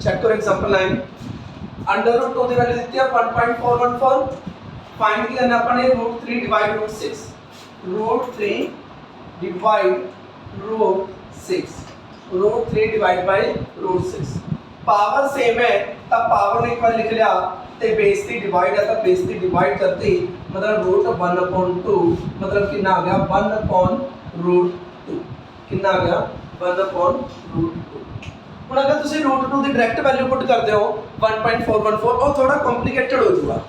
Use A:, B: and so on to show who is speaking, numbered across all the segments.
A: Check करो example 9 under root 2 की value दी है 1.414 फाइंड की करना अपने √3 divide √6 √3 divide √6 √3 divide by √6 power same है तब पावर ने एक बार लिख लिया ते बेस की डिवाइड है तब बेस की डिवाइड करते ही मतलब √1/2 मतलब कितना आ गया 1/√2 कितना आ गया 1/√2 ਹੁਣ अगर ਤੁਸੀਂ √2 ਦੀ ਡਾਇਰੈਕਟ ਵੈਲਿਊ ਪੁੱਟ ਕਰਦੇ ਹੋ 1.414 ਉਹ ਥੋੜਾ ਕੰਪਲਿਕੇਟਡ ਹੋ ਜਾਊਗਾ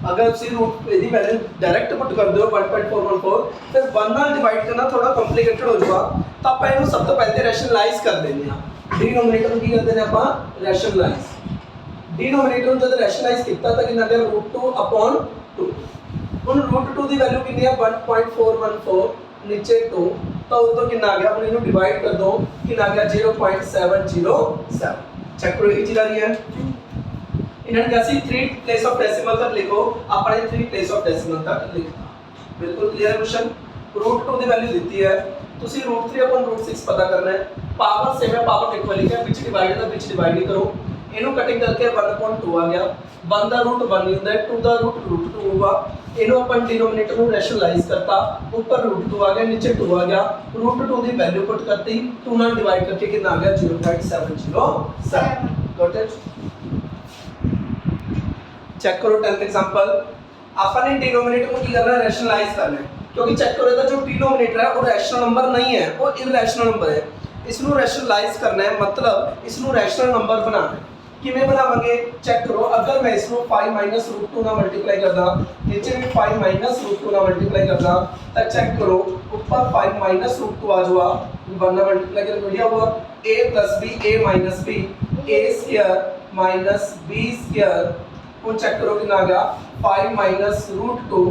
A: अगर ਤੁਸੀਂ रूट ਇਹਦੀ ਵੈਲਿਊ ਡਾਇਰੈਕਟ ਪੁੱਟ ਕਰਦੇ ਹੋ 1.414 ਫਿਰ 1 ਨਾਲ ਡਿਵਾਈਡ ਕਰਨਾ ਥੋੜਾ ਕੰਪਲਿਕੇਟਡ ਹੋ ਜਾਊਗਾ ਤਾਂ ਆਪਾਂ ਇਹਨੂੰ ਸਭ ਤੋਂ ਪਹਿਲੇ ਰੈਸ਼ਨਲਾਈਜ਼ ਕਰ ਦਿੰਦੇ ਹਾਂ ਡਿਨੋਮੀਨੇਟਰ ਨੂੰ ਕੀ ਕਰਦੇ ਨੇ ਆਪਾਂ ਰੈਸ਼ਨਲਾਈਜ਼ डिनोमिनेटर ਨੂੰ जब रैशनलाइज किया तो कितना गया √2/2 ਹੁਣ √2 ਦੀ ਵੈਲਿਊ ਕਿੰਨੀ ਹੈ 1.414 नीचे 2 तो उधर कितना आ गया हम इन्हें डिवाइड कर दो कितना आ गया 0.707 चेक करो ये चीज आ रही है इन्होंने कैसी 3 प्लेस ऑफ डेसिमल तक लिखो अपने 3 प्लेस ऑफ डेसिमल तक लिखना बिल्कुल क्लियर क्वेश्चन √2 ਦੀ ਵੈਲਿਊ ਦਿੱਤੀ ਹੈ ਤੁਸੀਂ √3/√6 ਪਤਾ ਕਰਨਾ ਹੈ ਪਾਵਰ सेम है पावर इक्वल है ਵਿੱਚ डिवाइड ਦਾ ਵਿੱਚ डिवाइड ही करो ਇਹਨੂੰ ਕਟਿੰਗ ਕਰਕੇ 1/2 ਆ ਗਿਆ 1 ਦਾ रूट 1 ਹੀ ਹੁੰਦਾ ਹੈ 2 ਦਾ रूट √2 ਹੋਊਗਾ ਇਹਨੂੰ ਆਪਾਂ ਡਿਨੋਮੀਨੇਟਰ ਨੂੰ ਰੈਸ਼ਨਲਾਈਜ਼ ਕਰਤਾ ऊपर √2 आ गया नीचे 2 आ गया √2 ਦੀ ਵੈਲਿਊ ਪੁੱਟ ਕਰਤੀ 2 ਨਾਲ ਡਿਵਾਈਡ ਕਰਕੇ ਕਿੰਨਾ ਆ ਗਿਆ 0.707 ਗॉट इट चेक करो 10th एग्जांपल अपन ने डिनोमिनेटर को ਕੀ करना है रैशनलाइज करना है क्योंकि चेक करो ਇਹਦਾ जो डिनोमिनेटर है वो रैशनल नंबर नहीं है वो इरैशनल नंबर है इसनु रैशनलाइज करना है मतलब इसनु रैशनल नंबर बनाना है किवें बनावांगे चेक करो अगर मैं इसको 5 √2 ਨਾਲ ਮਲਟੀਪਲਾਈ ਕਰਦਾ नीचे भी 5 √2 ਨਾਲ ਮਲਟੀਪਲਾਈ ਕਰਦਾ ਤਾਂ ਚੈੱਕ ਕਰੋ ऊपर 5 √2 आ जाएगा 1 ਨਾਲ ਮਲਟੀਪਲਾਈ करके बढ़िया हुआ a + b a - b a² - b square ਹੁਣ ਚੈੱਕ ਕਰੋ ਕਿੰਨਾ ਆ ਗਿਆ 5 √2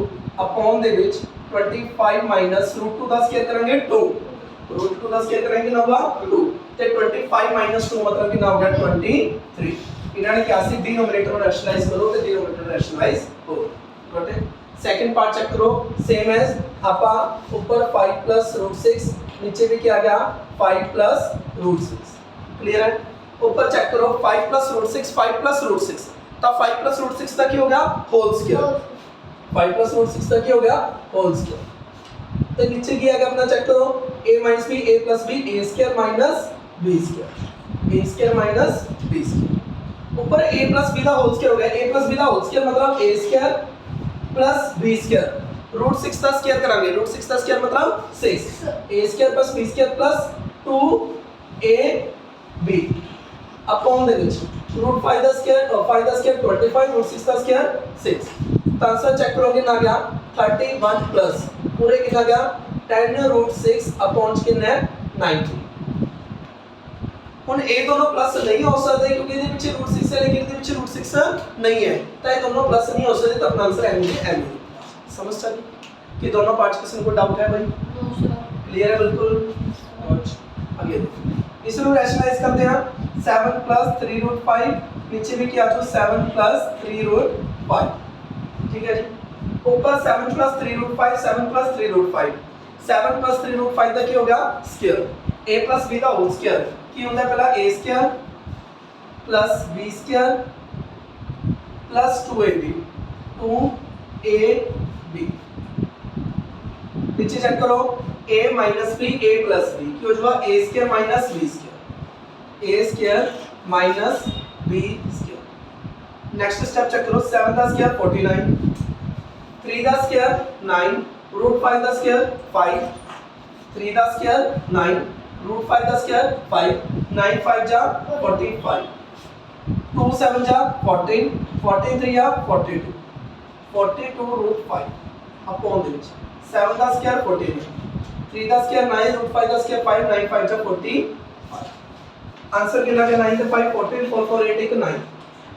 A: अपॉन ਦੇ ਵਿੱਚ 25 √2 ਦਾ ਸਕੁਅਰ ਕਰਾਂਗੇ 2 √2 ਦਾ ਸਕੁਅਰ ਕਰਾਂਗੇ ਨਾ ਹੋगा 2 ਤੇ 25 - 2 मतलब कितना हो गया 23 इन्होंने क्या सी डिनोमिनेटर को रैशनलाइज करो तो डिनोमिनेटर रैशनलाइज हो got it second part check करो सेम एज आपा ऊपर 5 + √6 नीचे भी क्या गया 5 + √6 क्लियर है ऊपर चेक करो 5 + √6 5 + √6 तब 5 + √6 तक ही हो गया होल स्क्वायर 5 + √6 तक ही हो गया होल स्क्वायर तो नीचे क्या आ गया अपना चेक करो a - b a + b a² - b square a² - b square ऊपर a + b का होल स्क्वायर हो गया a + b का होल स्क्वायर मतलब a² + b स्क्वायर √6 का स्क्वायर करांगे √6 का स्क्वायर मतलब 6 a² + b square + 2ab upon they which √5 का स्क्वायर 5 का स्क्वायर 25 √6 का स्क्वायर 6 तो आंसर चेक करोगे ना गया 31 प्लस पूरे कितना गया 10 √6 अपॉन कितना है 90 ਹੁਣ ਇਹ ਦੋਨੋਂ ਪਲੱਸ ਨਹੀਂ ਹੋ ਸਕਦੇ ਕਿਉਂਕਿ ਇਹਦੇ ਪਿੱਛੇ √6 ਹੈ ਲੇਕਿਨ ਇਹਦੇ ਪਿੱਛੇ √6 ਨਹੀਂ ਹੈ ਤਾਂ ਇਹ ਦੋਨੋਂ ਪਲੱਸ ਨਹੀਂ ਹੋ ਸਕਦੇ ਤਾਂ ਆਪਣਾ ਆਨਸਰ ਐਮ ਜੀ ਐਮ ਸਮਝ ਚੱਲੀ कि दोनों पार्ट्स किसी को डाउट है भाई क्लियर है बिल्कुल आगे देखो इसको रैशनलाइज करते हैं 7 + 3√5 नीचे भी क्या जो 7 + 3√5 ठीक है जी ऊपर 7 + 3√5 7 + 3√5 7 + 3√5 का क्या हो गया स्क्वायर a + b का होल स्क्वायर की होता है पहला a² + b² + 2ab 2ab नीचे चेक करो a - b a + b की हो जाएगा a² - b² a² - b² next step check करो 7 का स्क्वायर 49 3 का स्क्वायर 9 √5 का स्क्वायर 5 3 का स्क्वायर 9 √5 का स्क्वायर 5 9 5 जा 45 2 7 जा 14 14 3 जा 42 42 √5 अपॉन दे विच 7 का स्क्वायर 14 3 का स्क्वायर 9 √5 का स्क्वायर 5 9 5 जा 45 आंसर कितना है 9 से 5 14 4 4 8 1 9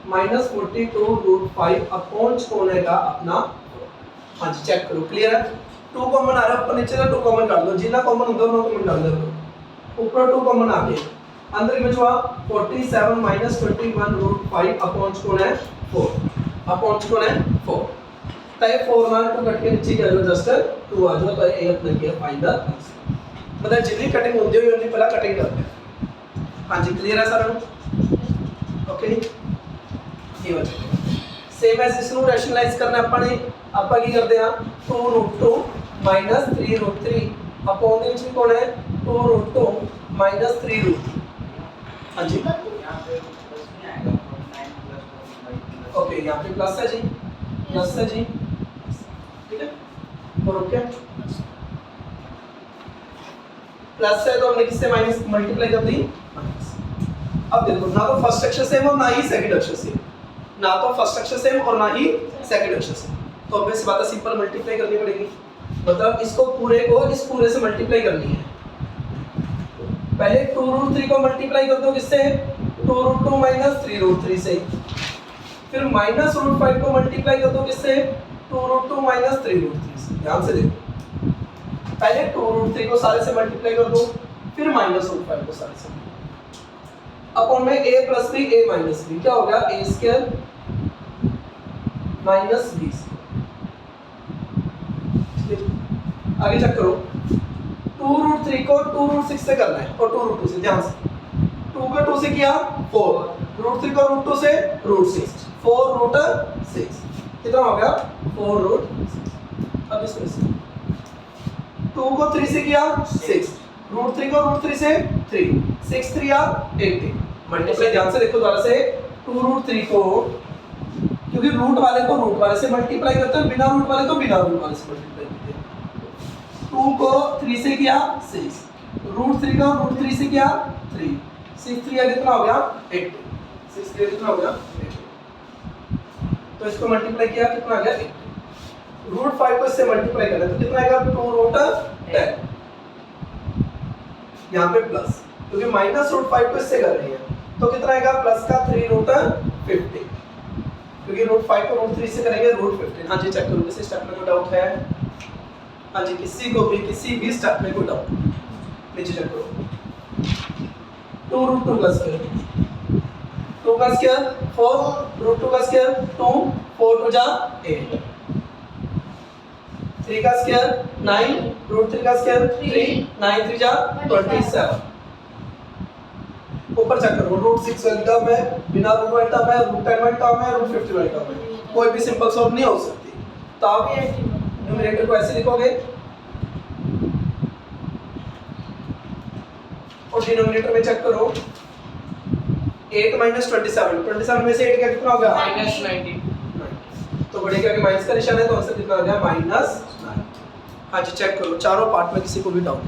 A: -42 √5 अपॉन कौन हैगा अपना हां जी चेक करो क्लियर है 2 कॉमन आ रहा है ऊपर नीचे का 2 कॉमन कर लो जितना कॉमन होगा उतना कॉमन डाल दो ऊपर 2 कॉमन आ गए अंदर में जो 47 - 21 √5 अपॉन कौन है 4 अपॉन कौन है 4 तो ये 4 ਨਾਲ 2 कट के नीचे कर लो जस्ट 2 आ जाओ तो ये अपना क्या फाइंड द आंसर मतलब जितनी कटिंग होती है उतनी पहला कटिंग करते हैं हां जी क्लियर है सर ओके ये बचा सेम एज इसको रैशनलाइज करना अपने ਆਪਾਂ ਕੀ ਕਰਦੇ ਆ 2√2 -3√3 अपॉन ਦੇ ਵਿੱਚ ਕੌਣ ਹੈ 2√2 -3√3 ਹਾਂਜੀ ओके यहाँ पे प्लस है जी ठीक है और ओके प्लस है तो हमने किससे माइनस मल्टीप्लाई कर दी अब देखो ना तो फर्स्ट अक्षर सेम और ना ही सेकंड अक्षर सेम ना तो फर्स्ट अक्षर सेम और ना ही सेकंड अक्षर सेम तो ऑब्वियस बात है सिंपल मल्टीप्लाई करनी पड़ेगी मतलब इसको पूरे को इस पूरे से मल्टीप्लाई करनी है पहले 2√3 को मल्टीप्लाई कर दो किससे 2√2 -3√3 से फिर -√5 को मल्टीप्लाई कर दो किससे 2√2 -3√3 से ध्यान से देखो पहले 2√3 को सारे से मल्टीप्लाई कर दो फिर -√5 को सारे से अपॉन में a + b a - b क्या हो गया a² - b आगे चेक करो 2√3 को 2√6 से करना है और 2√2 से ध्यान से 2 को 2 से किया 4 √3 को √2 से √6 4√6 कितना हो गया 4√6 अब इसमें से 2 को 3 से किया 6 √3 को √3 से 3 6 3 या 18 मल्टीप्लाई ध्यान से देखो दोबारा से 2√3 को क्योंकि रूट वाले से मल्टीप्लाई करते हैं बिना रूट वाले को बिना रूट वाले से मल्टीप्लाई करते हैं 2 को 3 से किया 6 √3 को √3 से किया 3 6 3 या कितना हो गया 8 6 3 कितना हो गया 8 तो इसको मल्टीप्लाई किया कितना आ गया 8 √5 को इससे मल्टीप्लाई करना तो कितना आएगा 2√10 यहाँ पे प्लस क्योंकि -√5 को इससे कर रही है तो कितना आएगा प्लस का 3√50 क्योंकि √5 को √3 से करेंगे √15 हाँ जी चेक करो किसी स्टेप में कोई डाउट है हाँ जी किसी भी स्टेप में कोई डाउट नीचे चेक करो 2√2 का स्क्वायर 2 का स्क्वायर 4 √2 का स्क्वायर 2 4 2 जा 8 3 का स्क्वायर 9 √3 का स्क्वायर 3 9 3 जा 27 ऊपर चेक करो √6 वाली टर्म है बिना रूट वाली टर्म है √10 वाली टर्म है √50 वाली टर्म है कोई भी सिंपल सॉल्व नहीं हो सकती तो आप न्यूमरेटर को ऐसे लिखोगे और डिनोमिनेटर में चेक करो 8 - 27 में से 8 का कितना हो गया -90 तो बड़े का माइनस का निशान है तो आंसर कितना आ गया -9 हाँ जी चेक करो चारों पार्ट में किसी को भी डाउट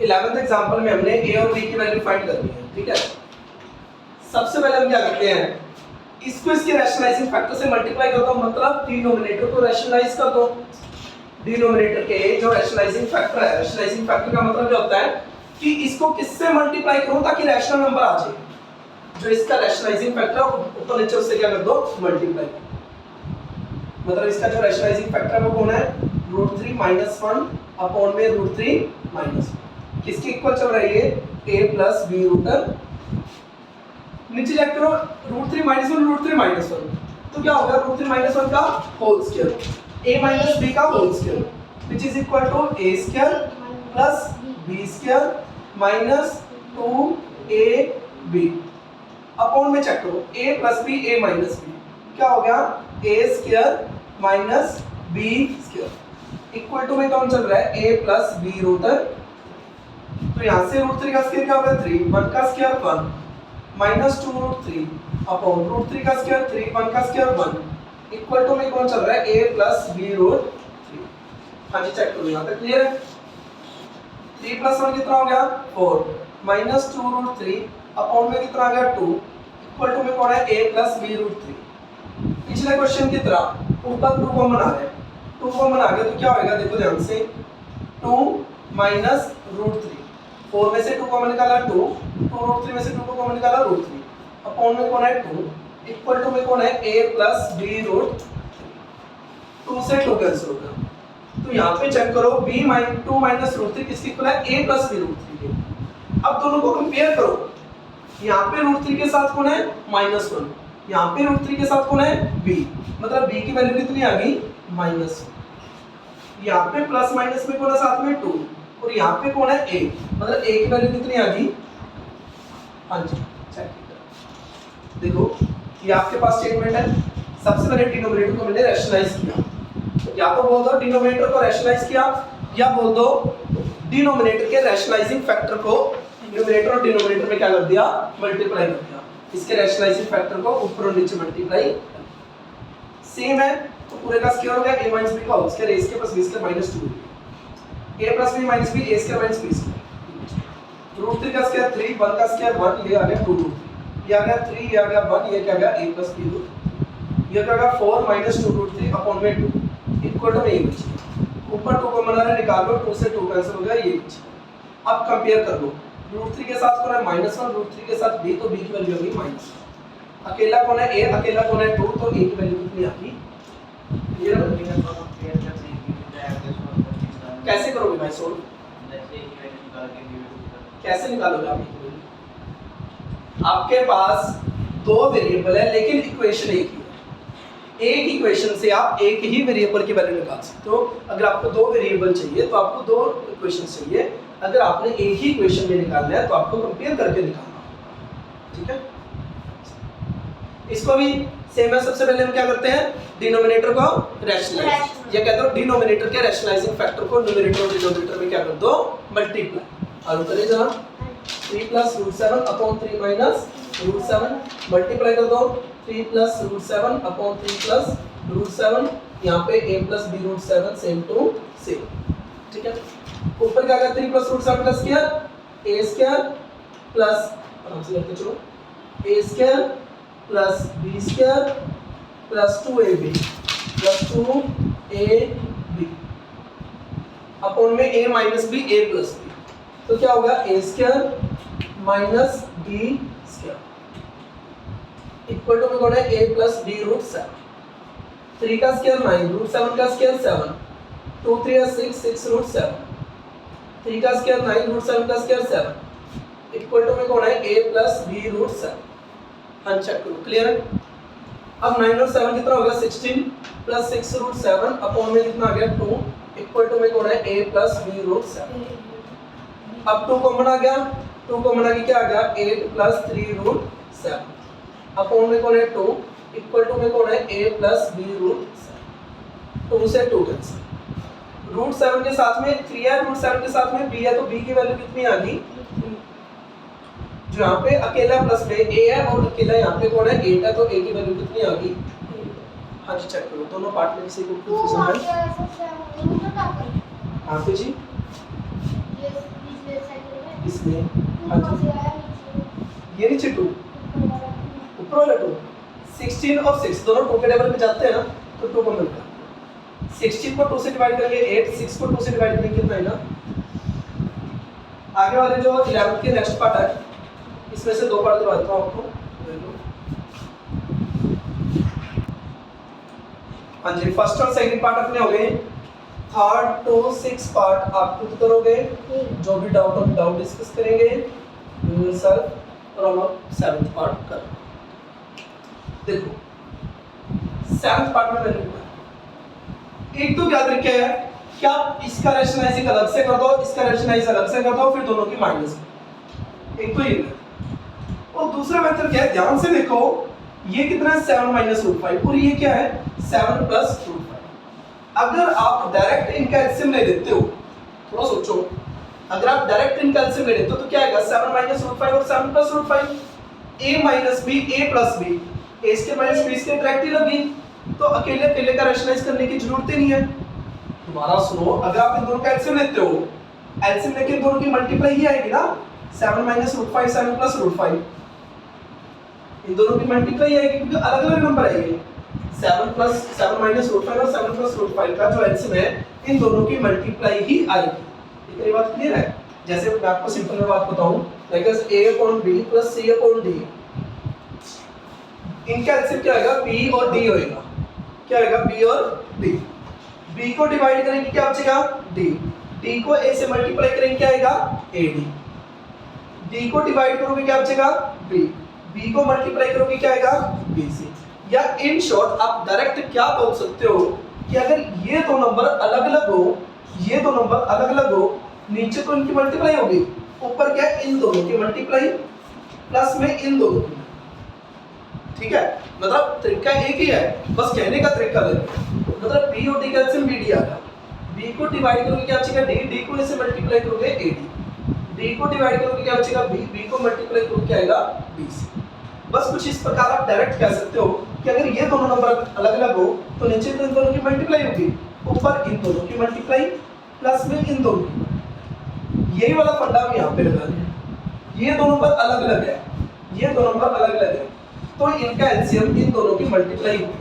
A: 11th एग्जांपल में हमने a और b की वैल्यू फाइंड करनी है ठीक है सबसे पहले हम क्या करते हैं इसको इसके रैशनलाइजिंग फैक्टर से मल्टीप्लाई कर दो मतलब डिनोमिनेटर को रैशनलाइज कर दो डिनोमिनेटर के जो रैशनलाइजिंग फैक्टर है रैशनलाइजिंग फैक्टर का मतलब क्या होता है कि इसको किससे मल्टीप्लाई करूं ताकि रैशनल नंबर आ जाए जो इसका रैशनलाइजिंग फैक्टर ऊपर नीचे उससे क्या कर दो मल्टीप्लाई मतलब इसका जो रैशनलाइजिंग फैक्टर है वो कौन है √3 - 1 अपॉन में √3 - 1 किसके इक्वल चल रहा है ये a + b √1 नीचे चेक करो √3 - 1 √3 - 1 तो क्या होगा √3 - 1 का होल स्क्वायर a - b का whole square which is equal to a² + b² - 2ab upon में चेक करो a + b a - b क्या हो गया a² - b² इक्वल टू में कौन चल रहा है a + b √1 तो यहाँ से √3 का स्क्वायर क्या होगा 3 1 का स्क्वायर 1 -2√3 अपॉन √3 का स्क्वायर 3 1 का स्क्वायर 1 इक्वल टू में कौन चल रहा है a + b √3 हाँ जी चेक करो यहाँ तक क्लियर है 3 + 1 कितना हो गया 4 -2√3 अपॉन में कितना आ गया 2 इक्वल टू में कौन है a + b √3 पिछले क्वेश्चन की तरह ऊपर 2 कॉमन आ रहा है 2 कॉमन आ गया तो क्या होगा देखो ध्यान से 2 -√3 4 में से 2 कॉमन निकाला 2 2√3 में से 2 को कॉमन निकाला √3 अपॉन में कौन है 2 इक्वल टू में कौन है a + b √3 2 से 2 कैंसिल हो गया तो यहाँ पे चेक करो b - 2 - √3 किसके इक्वल है a + b √3 के अब दोनों को कंपेयर करो यहाँ पे √3 के साथ कौन है -1 यहाँ पे √3 के साथ कौन है b मतलब b की वैल्यू कितनी आ गई -1 यहाँ पे प्लस माइनस में कौन है साथ में 2 और यहाँ पे कौन है a मतलब a की वैल्यू कितनी आ गई हाँ जी चेक देखो ये आपके पास स्टेटमेंट है। सबसे पहले डिनोमिनेटर को मैंने रैशनलाइज किया, या तो बोल दो डिनोमिनेटर को रैशनलाइज किया, या बोल दो डिनोमिनेटर के रैशनलाइजिंग फैक्टर को न्यूमरेटर और डिनोमिनेटर में क्या कर दिया, मल्टीप्लाई कर दिया। इसके रैशनलाइजिंग फैक्टर को ऊपर और नीचे मल्टीप्लाई सेम है, तो पूरे का स्क्वायर हो गया a - b का whole square, a square plus b square minus 2 a plus b minus b a square minus b square root 3 का स्क्वायर 3 1 का स्क्वायर 1 ये आ गया 2 रूट ये आ गया 3 ये आ गया 1 ये क्या आ गया a प्लस b रूट ये क्या आ गया 4 माइनस 2 रूट 3 अपॉन में 2 इक्वल टू में ये बच गया। ऊपर 2 को बना रहा है निकाल लो, 2 से 2 कैंसिल हो गया ये बच गया। अब कंपेयर कर लो, रूट 3 के साथ कौन है -1, रूट 3 के साथ b, तो b की वैल्यू होगी -1। अकेला कौन है a, अकेला कौन है 2, तो a की वैल्यू कितनी आती ये कैसे करोगे भाई सोल्व, कैसे निकालोगे आप? आपके पास दो वेरिएबल है लेकिन इक्वेशन एक ही है। एक इक्वेशन से आप एक ही वेरिएबल की वैल्यू निकाल सकते हो। अगर आपको दो वेरिएबल चाहिए तो आपको दो इक्वेशन चाहिए। अगर आपने एक ही इक्वेशन में निकालना है तो आपको कंपेयर करके निकालना होगा, ठीक है। इसको भी सेम है। सबसे पहले हम क्या करते हैं, डिनोमिनेटर को रैशनलाइज, या कहते हो डिनोमिनेटर के रैशनलाइजिंग फैक्टर को न्यूमरेटर और डिनोमिनेटर में क्या कर दो, मल्टीप्लाई। और करिए जरा 3 + √7 अपॉन 3 माइनस √7 मल्टीप्लाई कर दो 3 + √7 अपॉन 3 + √7, यहाँ पे a + b √7 same to same, ठीक है। ऊपर क्या आएगा 3 + √7 का स्क्वायर a स्क्वायर प्लस आराम से करके चलो a square plus b square plus 2ab plus 2ab upon में a minus b a plus b, तो क्या होगा a square minus b square equal to में कौन है a प्लस b √7। 3 का स्क्वायर 9 √7 का स्क्वायर 7 2 3 6 6 √7 3 का स्क्वायर 9 √7 का स्क्वायर 7 इक्वल टू में कौन है a प्लस b √7। अनचेक करो, क्लियर है। अब 9 और 7 कितना हो गया 16 प्लस 6 √7 अपॉन में कितना आ गया 2 इक्वल टू में कौन है a प्लस b √7। अब 2 कॉमन आ गया, 2 कॉमन आ गया क्या आ गया 8 प्लस 3 √7 अपॉन में कौन है 2 इक्वल टू में कौन है a प्लस b √7। 2 से 2 कैंसिल, √7 के साथ में 3 है, √7 के साथ में b है, तो b की वैल्यू कितनी आ गई, जो यहाँ पे अकेला प्लस में a है और अकेला यहाँ पे कौन है 8 है, तो a की वैल्यू कितनी आ गई। हाँ जी चेक करो, दोनों पार्ट में किसी को कंफ्यूजन है हाँ पे जी इसमें हाँ जी ये नीचे 2 ऊपर वाला 2 16 और 6 दोनों 2 के टेबल पे जाते हैं ना, तो 2 को मिलता है 16 को 2 से डिवाइड करेंगे 8 6 को 2 से डिवाइड करेंगे कितना आएगा। आगे वाले जो 11th के नेक्स्ट पार्ट है इसमें से 2 पार्ट दिखाता हूं आपको। हाँ जी फर्स्ट और सेकंड पार्ट अपने हो गए, थर्ड टू 6 पार्ट आप खुद करोगे, जो भी डाउट हो डाउट डिस्कस करेंगे यू विल सॉल्व, और हम 7th पार्ट कर। देखो 7th पार्ट में मैंने एक तो याद रखिए क्या इसका रैशनलाइजिंग अलग से कर दो, इसका रैशनलाइज अलग से कर दो, फिर दोनों की माइनस, एक तो ये और दूसरा मेथड क्या है ध्यान से देखो, ये कितना है 7 - √5 और ये क्या है 7 + √5। अगर आप डायरेक्ट इनका एलसीएम ले लेते हो, थोड़ा सोचो, अगर आप डायरेक्ट इनका एलसीएम ले लेते हो तो क्या आएगा 7 - √5 और 7 + √5 a - b a + b a इसके माइनस b इसके डायरेक्ट ही लगी, तो अकेले अकेले का रैशनलाइज करने की जरूरत ही नहीं है। दोबारा सुनो, अगर आप इन दोनों का एलसीएम लेते हो, एलसीएम लेके इन दोनों की मल्टीप्लाई ही आएगी ना, 7 - √5 7 + √5 इन दोनों की मल्टीप्लाई आएगी क्योंकि अलग अलग नंबर है ये 7 - √5 और 7 + √5 का जो एलसीएम है इन दोनों की मल्टीप्लाई ही आएगी। ये बात क्लियर है। जैसे मैं आपको सिंपल में बात बताऊं, लाइक a/b + c/d, इनका एलसीएम क्या आएगा b और d होएगा, क्या आएगा b और d, b को डिवाइड करेंगे क्या बचेगा d, d को a से मल्टीप्लाई करेंगे क्या आएगा ad, d को डिवाइड करोगे क्या बचेगा b, b को मल्टीप्लाई करोगे क्या आएगा bc। या इन शॉर्ट आप डायरेक्ट क्या बोल सकते हो कि अगर ये दो नंबर अलग अलग हो, ये दो नंबर अलग अलग हो, नीचे तो इनकी मल्टीप्लाई होगी, ऊपर क्या इन दोनों की मल्टीप्लाई, प्लस में इन दोनों की, ठीक है। मतलब तरीका एक ही है, बस कहने का तरीका अलग है। मतलब बी और डी का एलसीएम बी डी आ गया, बी को डिवाइड करोगे क्या बचेगा डी, डी को इससे मल्टीप्लाई करोगे ए डी को डिवाइड करोगे क्या बचेगा बी को मल्टीप्लाई करोगे क्या आएगा बी सी। बस कुछ इस प्रकार आप डायरेक्ट कह सकते हो कि अगर ये दोनों नंबर अलग अलग हो तो नीचे तो इन दोनों की मल्टीप्लाई होगी, ऊपर इन दोनों की मल्टीप्लाई प्लस में इन दोनों की। यही वाला फंडा हम यहाँ पे लगा रहे हैं। ये दो नंबर अलग अलग है, ये दो नंबर अलग अलग है, तो इनका एलसीएम इन दोनों की मल्टीप्लाई होगी,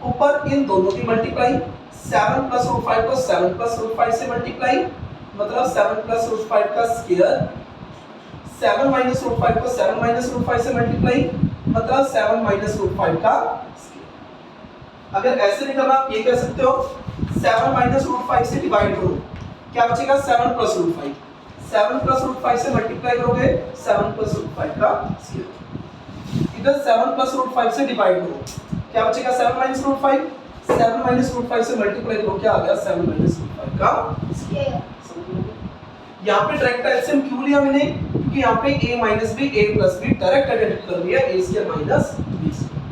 A: ऊपर इन दोनों की मल्टीप्लाई 7 प्लस रूट 5 को 7 प्लस रूट 5 से मल्टीप्लाई, मतलब 7 प्लस रूट 5 का स्क्वायर, 7 माइनस रूट 5 को 7 माइनस रूट 5 से मल्टीप्लाई, मतलब 7 माइनस रूट 5 का स्क्वायर। अगर ऐसे नहीं करना आप ये कह सकते हो 7 माइनस रूट 5 से डिवाइड करो, क्या बचेगा 7 प्लस रूट 5, 7 प्लस रूट 5 से मल्टीप्लाई करोगे 7 प्लस रूट 5 का स्क्वायर। इधर 7 प्लस रूट 5 से डिवाइड करो, क्या बचेगा 7 माइनस रूट 5, 7 माइनस रूट 5 से मल्टीप्लाई करो, क्या आ गया 7 माइनस रूट 5 का स्क्वायर। यहाँ पे डायरेक्ट एलसीएम क्यों लिया मैंने, क्योंकि यहाँ पे a minus b a plus b direct identity कर लिया a square minus b square.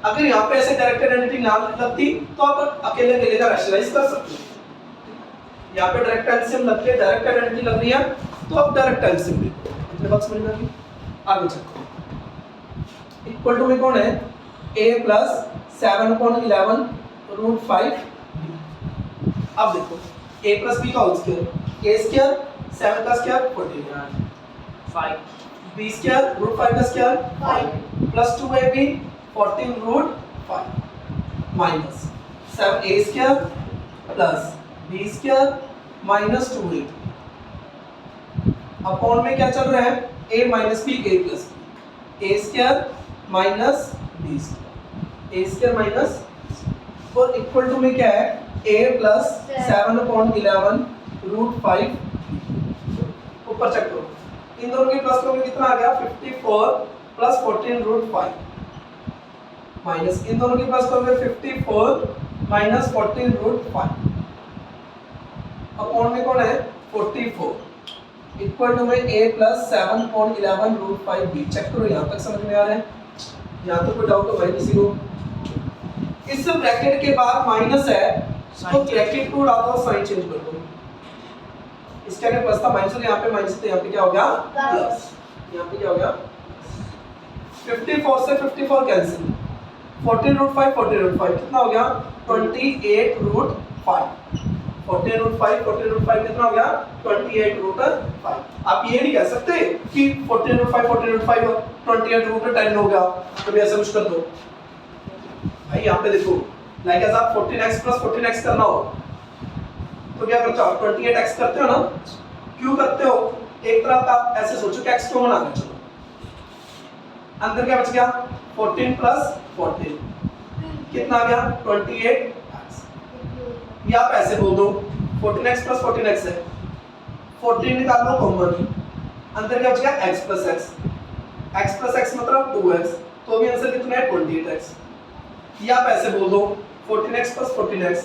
A: अगर यहाँ पे ऐसे डायरेक्ट आइडेंटिटी ना लगती तो आप अकेले अकेले का रैशनलाइज कर सकते हो। यहाँ पे डायरेक्ट एलसीएम लग के डायरेक्ट आइडेंटिटी लग रही है तो आप डायरेक्ट एलसीएम लिखो। इतने बात समझ में आ गई? आगे चलो, इक्वल टू में कौन है a प्लस 7/11 रूट 5। अब देखो a प्लस b का होल स्क्वायर, a स्क्वायर 7 का स्क्वायर 14 5, b स्क्वायर रूट 5 का square 5 plus 2ab 14 root 5 minus 7a square plus b square minus 2ab। Upon में क्या चल रहा है a minus b a plus b, a square minus b square, a square minus, और equal to में क्या है a प्लस 7/11 रूट 5। ऊपर चेक करो, इन दोनों के प्लस करोगे कितना आ गया 54 प्लस 14 रूट 5 माइनस इन दोनों के प्लस करोगे 54 माइनस 14 रूट 5 अपॉन में कौन है 44 इक्वल टू में a प्लस 7/11 रूट 5b। चेक करो यहाँ तक समझ में आ रहा है? यहाँ तो कोई डाउट हो भाई किसी को? इस ब्रैकेट के बाद माइनस है तो ब्रैकेट को उड़ा दो, साइन चेंज कर दो। इसके आगे प्लस था माइनस, यहाँ पे माइनस, तो यहाँ पे क्या हो गया प्लस, यहाँ पे क्या हो गया 54 से 54 कैंसिल, 14 रूट 5 14 रूट 5 कितना हो गया 28 रूट 5, 14 रूट 5 14 रूट 5 कितना हो गया 28 रूट 5। आप ये नहीं कह सकते कि 14 रूट 5 14 रूट 5 28 रूट 10 हो गया, कभी ऐसा कुछ कर दो भाई। यहाँ पे देखो लाइक एज आप 14x प्लस 14x करना हो तो क्या करते हो 28x करते हो ना, क्यों करते हो? एक तरफ आप ऐसे सोचो कि x कॉमन आ गया, चलो अंदर क्या बच गया 14 प्लस 14 कितना आ गया 28x। या आप ऐसे बोल दो 14x प्लस 14x है, 14 निकाल लो कॉमन, अंदर क्या बच गया x प्लस x मतलब 2x, तो भी आंसर कितना है 28x। या आप ऐसे बोल दो 14x प्लस 14x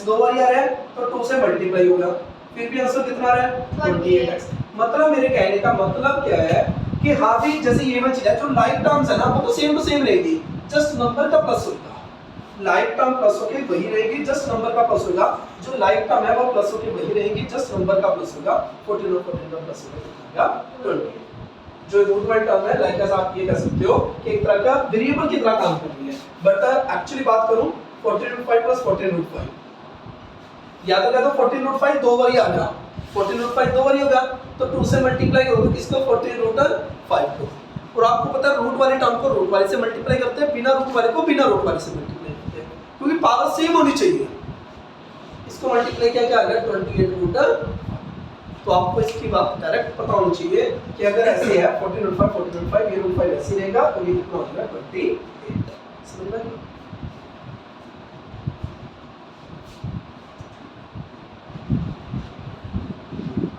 A: दो बार आ रहा है तो 2 से मल्टीप्लाई होगा, फिर भी आंसर कितना आ रहा है 28x। मतलब मेरे कहने का मतलब क्या है कि हाँ भी जैसे ये वाली चीज है जो लाइक टर्म्स है ना वो तो सेम टू सेम रहेगी, जस्ट नंबर का प्लस होगा। लाइक टर्म प्लस होके वही रहेगी, जस्ट नंबर का प्लस होगा। जो लाइक टर्म है वो प्लस होके वही रहेगी, जस्ट नंबर का प्लस होगा। 14 और 14 का प्लस होगा 28। जो रूट वाली टर्म है लाइक आप ये कह सकते हो कि एक तरह का वेरिएबल की तरह काम कर रही है, बट एक्चुअली बात करूं 14 रूट 5 प्लस 14 रूट 5 याद रखा तो 14 रूट 5 दो बार ही आ गया, 14 रूट 5 दो बार ही होगा तो 2 से मल्टीप्लाई होगा किसको 14 रूट 5 को। और आपको पता है रूट वाले टर्म को रूट वाले से मल्टीप्लाई करते हैं, बिना रूट वाले को बिना रूट वाले से मल्टीप्लाई करते हैं, क्योंकि पावर सेम होनी चाहिए। इसको मल्टीप्लाई क्या क्या आ गया 28 रूट। तो आपको इसकी बात डायरेक्ट पता होनी चाहिए कि अगर ऐसे है 14 रूट 5 ये रूट 5 ऐसे रहेगा तो ये कितना हो जाएगा 28। समझ में?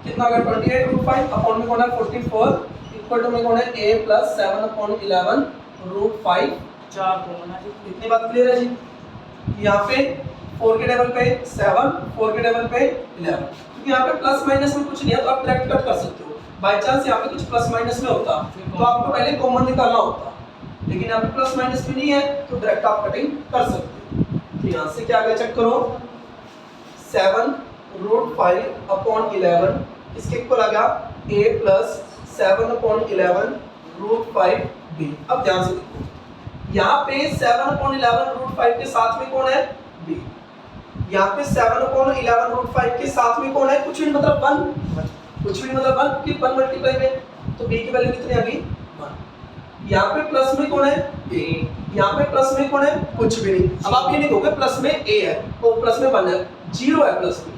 A: कितना आ गया 28 रूट 5 अपॉन में कौन है 44 इक्वल टू में कौन है a प्लस 7/11 रूट 5 4 कॉमन है। इतनी बात क्लियर है जी? यहाँ पे 4 के टेबल पे 7 4 के टेबल पे 11, क्योंकि यहाँ पे प्लस माइनस में कुछ नहीं है तो आप डायरेक्ट कट कर सकते हो। बाय चांस यहाँ पे कुछ प्लस माइनस में होता तो आपको पहले कॉमन निकालना होता, लेकिन यहाँ पे प्लस माइनस में नहीं है तो डायरेक्ट आप कटिंग कर सकते हो। तो यहाँ से क्या आ गया चेक करो, 7√5/11 इसके इक्वल आ गया a प्लस 7/11√5b। अब ध्यान से देखो यहाँ पे 7/11√5 के साथ में कौन है b, यहाँ पे 7/11√5 के साथ में कौन है, कुछ भी मतलब 1, कुछ भी मतलब 1 कि 1 मल्टीप्लाई में, तो b की वैल्यू कितनी आ गई 1। यहाँ पे प्लस में कौन है a, यहाँ पे प्लस में कौन है कुछ भी नहीं। अब आप ये नहीं कहोगे प्लस में a है और प्लस में 1 है, 0 है प्लस में।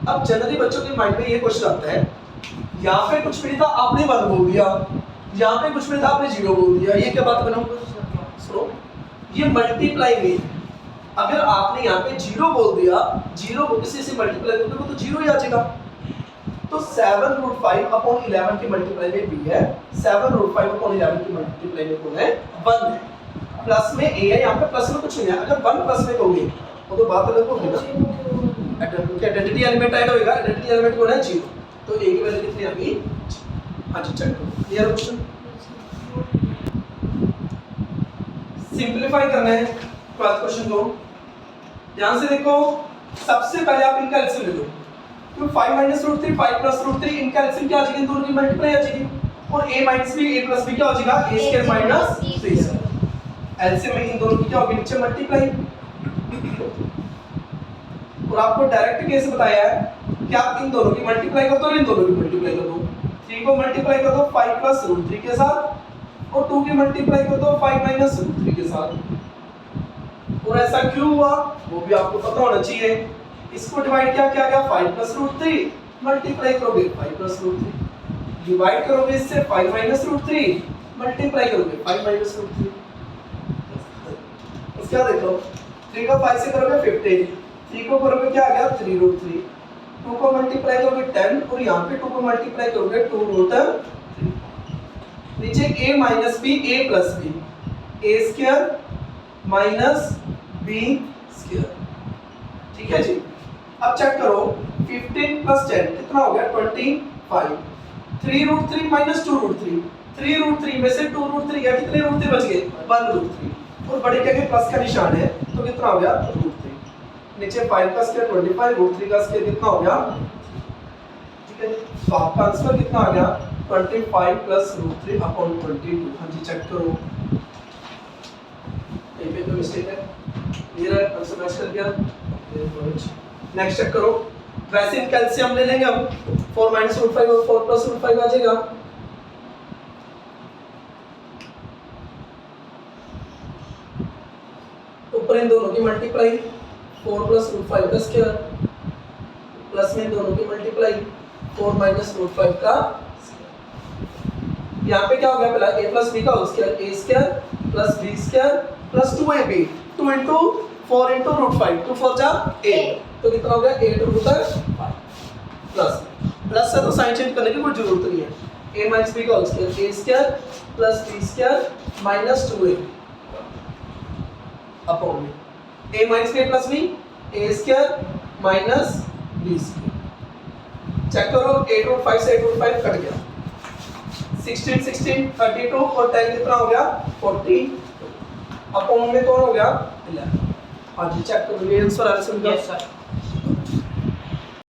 A: अब जनरली बच्चों के माइंड में ये क्वेश्चन आता है, यहाँ पे कुछ भी नहीं था आपने 1 बोल दिया, यहाँ पे कुछ भी नहीं था आपने 0 बोल दिया, ये क्या बात बनाऊं? सुनो, ये मल्टीप्लाई में अगर आपने यहाँ पे 0 बोल दिया, 0 को किसी से मल्टीप्लाई करोगे वो तो 0 ही आ जाएगा। तो 7/5/11 की मल्टीप्लाई में b है, 7/5/11 की मल्टीप्लाई में कौन है 1 है, प्लस में a है, यहाँ पे प्लस में कुछ नहीं है। अगर 1 प्लस में कहोगे वो तो बात अलग होगी ना, आइडेंटिटी एलिमेंट ऐड होएगा, आइडेंटिटी एलिमेंट कौन है 0, तो a की वैल्यू कितनी आ गई। हाँ जी चेक करो, क्लियर क्वेश्चन। सिंपलीफाई करना है ट्वेल्थ क्वेश्चन को, ध्यान से देखो। सबसे पहले आप इनका एलसीएम ले लो, तो 5 - √3 5 + √3 इनका एलसीएम क्या आ जाएगा, इन दोनों की मल्टीप्लाई आ जाएगी, और a - b a + b क्या हो जाएगा a² - 3। एलसीएम में इन दोनों की क्या होगी नीचे मल्टीप्लाई। और आपको डायरेक्ट केस बताया है कि आप इन दोनों की मल्टीप्लाई कर दो और इन दोनों की मल्टीप्लाई कर दो। 3 को मल्टीप्लाई कर दो 5 + √3 के साथ, और 2 की मल्टीप्लाई कर दो 5 - √3 के साथ। और ऐसा क्यों हुआ वो भी आपको पता होना चाहिए। इसको डिवाइड क्या किया गया 5 + √3, मल्टीप्लाई करोगे 5 + √3, डिवाइड करोगे इससे 5 - √3, मल्टीप्लाई करोगे 5 - √3। क्या देख लो, 3 को 5 से करोगे 15, 3 को करोगे क्या आ गया 3√3, 2 को मल्टीप्लाई करोगे 10, और यहाँ पे 2 को मल्टीप्लाई करोगे 2√3। नीचे a - b a + b a² - b², ठीक है जी। अब चेक करो 15 + 10 कितना हो गया 25, 3√3 - 2√3, 3√3 में से 2√3 या कितने √3 बच गए 1√3, और बड़े के आगे प्लस का निशान है तो कितना हो गया √3। नीचे 5 का स्क्वायर 25, √3 का स्क्वायर कितना हो गया, ठीक है। तो आपका आंसर कितना आ गया 25 + √3/22। हाँ जी चेक करो, यहीं पे तो मिस्टेक है, क्लियर है, आंसर मैच कर गया। नेक्स्ट चेक करो, वैसे इनका एलसीएम ले लेंगे हम, 4 - √5 और 4 + √5 आ जाएगा। ऊपर इन दोनों की मल्टीप्लाई 4 + √5 का स्क्वायर, प्लस में इन दोनों की मल्टीप्लाई 4 - √5 का स्क्वायर। यहाँ पे क्या हो गया पहला a + b का whole square, a² + b² + 2ab, 2 × 4 × √5, 2 4 जा 8, तो कितना हो गया 8√5 प्लस है तो साइन चेंज करने की कोई जरूरत नहीं है। a - b का whole square a² + b² - 2ab upon में a - b + b a² - b²। Check करो 8/5 से 8/5 कट गया, 16 16 32 और 10 कितना हो गया 40, अपॉन में कौन हो गया 11। हाँ जी चेक करो, ये आंसर आ रहा है।